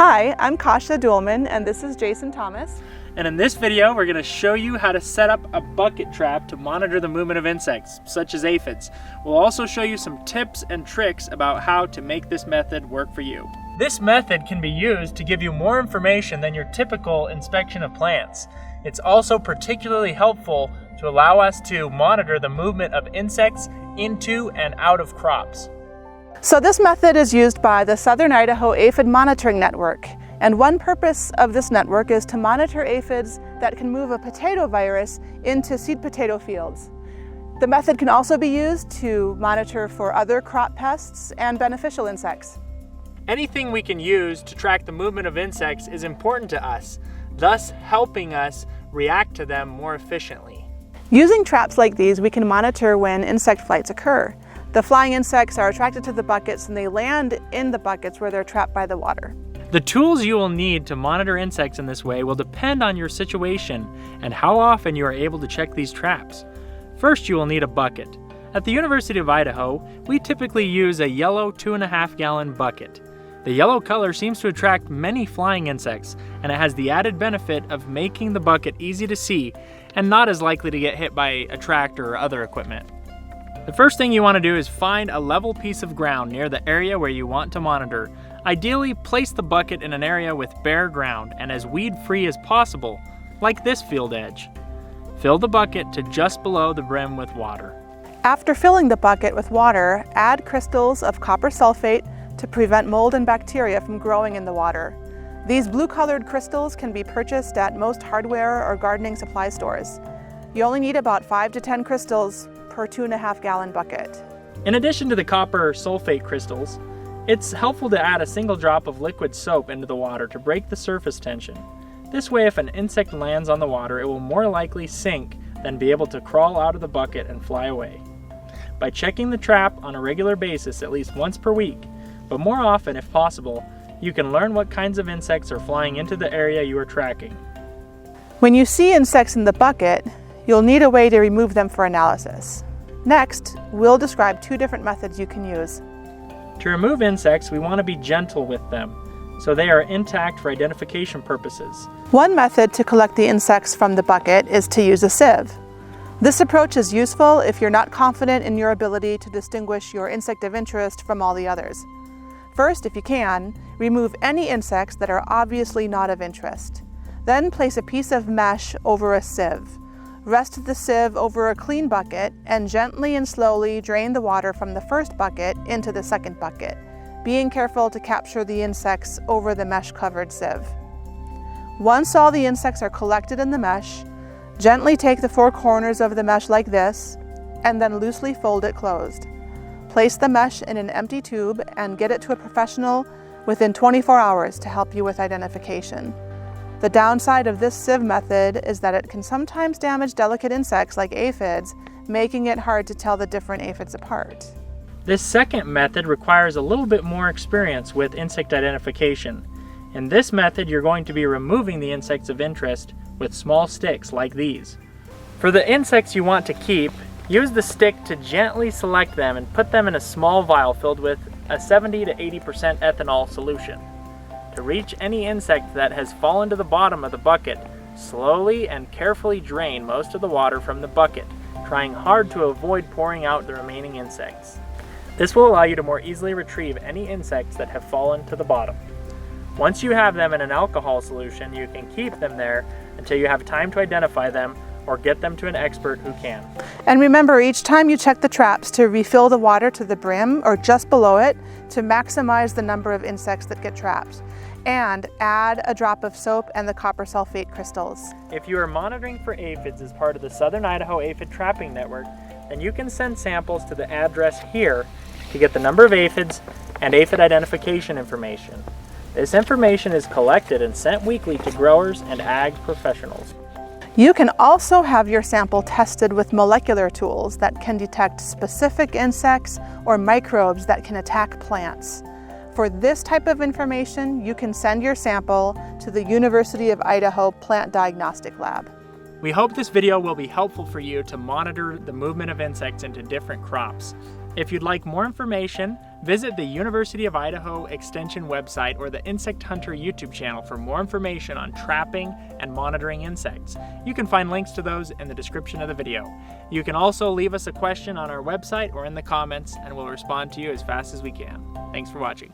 Hi, I'm Kasha Duhlman and this is Jason Thomas. And in this video, we're going to show you how to set up a bucket trap to monitor the movement of insects, such as aphids. We'll also show you some tips and tricks about how to make this method work for you. This method can be used to give you more information than your typical inspection of plants. It's also particularly helpful to allow us to monitor the movement of insects into and out of crops. So this method is used by the Southern Idaho Aphid Monitoring Network. And one purpose of this network is to monitor aphids that can move a potato virus into seed potato fields. The method can also be used to monitor for other crop pests and beneficial insects. Anything we can use to track the movement of insects is important to us, thus helping us react to them more efficiently. Using traps like these, we can monitor when insect flights occur. The flying insects are attracted to the buckets and they land in the buckets where they're trapped by the water. The tools you will need to monitor insects in this way will depend on your situation and how often you are able to check these traps. First, you will need a bucket. At the University of Idaho, we typically use a yellow 2.5-gallon bucket. The yellow color seems to attract many flying insects, and it has the added benefit of making the bucket easy to see and not as likely to get hit by a tractor or other equipment. The first thing you want to do is find a level piece of ground near the area where you want to monitor. Ideally, place the bucket in an area with bare ground and as weed-free as possible, like this field edge. Fill the bucket to just below the brim with water. After filling the bucket with water, add crystals of copper sulfate to prevent mold and bacteria from growing in the water. These blue-colored crystals can be purchased at most hardware or gardening supply stores. You only need about 5 to 10 crystals per 2.5-gallon bucket. In addition to the copper sulfate crystals, it's helpful to add a single drop of liquid soap into the water to break the surface tension. This way, if an insect lands on the water, it will more likely sink than be able to crawl out of the bucket and fly away. By checking the trap on a regular basis at least once per week, but more often if possible, you can learn what kinds of insects are flying into the area you are tracking. When you see insects in the bucket, you'll need a way to remove them for analysis. Next, we'll describe 2 different methods you can use. To remove insects, we want to be gentle with them, so they are intact for identification purposes. One method to collect the insects from the bucket is to use a sieve. This approach is useful if you're not confident in your ability to distinguish your insect of interest from all the others. First, if you can, remove any insects that are obviously not of interest. Then place a piece of mesh over a sieve. Rest the sieve over a clean bucket and gently and slowly drain the water from the first bucket into the second bucket, being careful to capture the insects over the mesh-covered sieve. Once all the insects are collected in the mesh, gently take the 4 corners of the mesh like this, and then loosely fold it closed. Place the mesh in an empty tube and get it to a professional within 24 hours to help you with identification. The downside of this sieve method is that it can sometimes damage delicate insects like aphids, making it hard to tell the different aphids apart. This second method requires a little bit more experience with insect identification. In this method, you're going to be removing the insects of interest with small sticks like these. For the insects you want to keep, use the stick to gently select them and put them in a small vial filled with a 70 to 80% ethanol solution. To reach any insect that has fallen to the bottom of the bucket, slowly and carefully drain most of the water from the bucket, trying hard to avoid pouring out the remaining insects. This will allow you to more easily retrieve any insects that have fallen to the bottom. Once you have them in an alcohol solution, you can keep them there until you have time to identify them or get them to an expert who can. And remember, each time you check the traps, to refill the water to the brim or just below it to maximize the number of insects that get trapped. And add a drop of soap and the copper sulfate crystals. If you are monitoring for aphids as part of the Southern Idaho Aphid Trapping Network, then you can send samples to the address here to get the number of aphids and aphid identification information. This information is collected and sent weekly to growers and ag professionals. You can also have your sample tested with molecular tools that can detect specific insects or microbes that can attack plants. For this type of information, you can send your sample to the University of Idaho Plant Diagnostic Lab. We hope this video will be helpful for you to monitor the movement of insects into different crops. If you'd like more information, visit the University of Idaho Extension website or the Insect Hunter YouTube channel for more information on trapping and monitoring insects. You can find links to those in the description of the video. You can also leave us a question on our website or in the comments, and we'll respond to you as fast as we can. Thanks for watching.